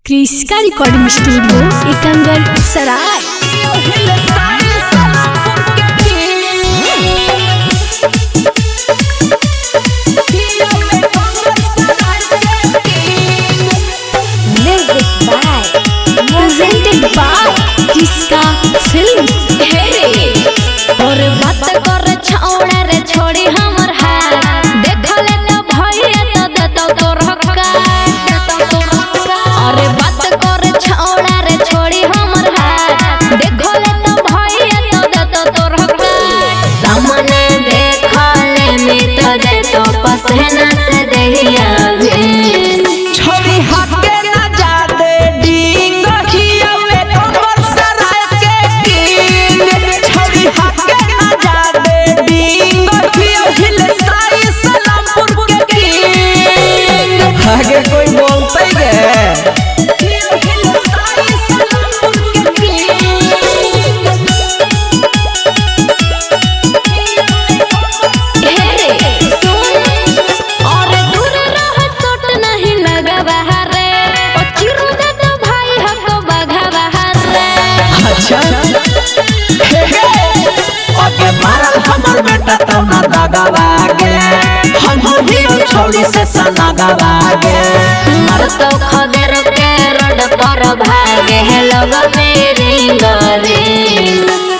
क्रिस्का recording studio Ekangal Sarai. Presented by Kriska films. और बात कर छौड़ा रे छोड़ी हमर हाथ देखले तो भइया तो देतो तोर हक्का। अरे बात कर छौड़ा रे छोड़ी हमर हाथ देखले तो भइया तो देतो तोर हक्का। सामने देखले में तो देतो पसना से दहिया छोड़ी हके ना जादे डींग खियावे कमर सराय के टींग। छोड़ी हके ना जादे डींग खियावे साई सलामपुर के टींग। आगे कोई बोलते गे आगे मारल हमर बेटा तो ना दगावागे हम ही छोड़ी से सनागावागे। मर तो खदेर के रोड पर भागे है लोग मेरी गरी।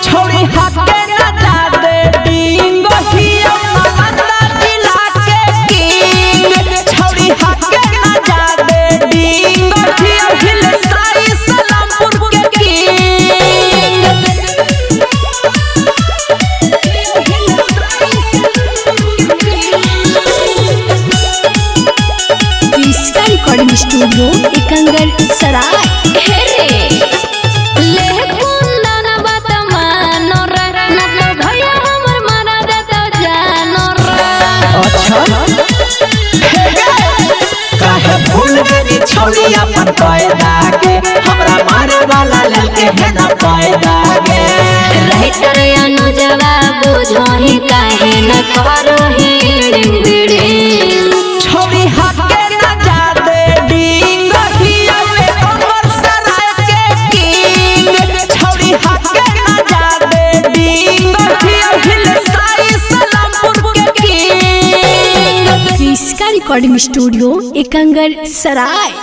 छोड़ी हके ना जादे डींग हिया माता जिला के किंग। छोड़ी हके ना जादे डींग हिया हिल साई सलामपुर के किंग। क्रिस्का रिकॉर्डिंग स्टूडियो एकंगल सराय। ले कुंदन बात मानो रे ना तो भैया हमर मारा दे तो जानो रे। काहे भूल गई छोड़ी अपन पैदा के हमरा मारे वाला ललके है ना पैदा के। राइटर अनुजवा बुझो ही काहे न करो ही बिड़ी। छोड़ी हके ना जादे डींग हियावे कमर सराय के किंग। छोड़ी हके ना जादे डींग हियावे साई सलामपुर के किंग। क्रिस्का रिकॉर्डिंग स्टूडियो एकंगल सराय।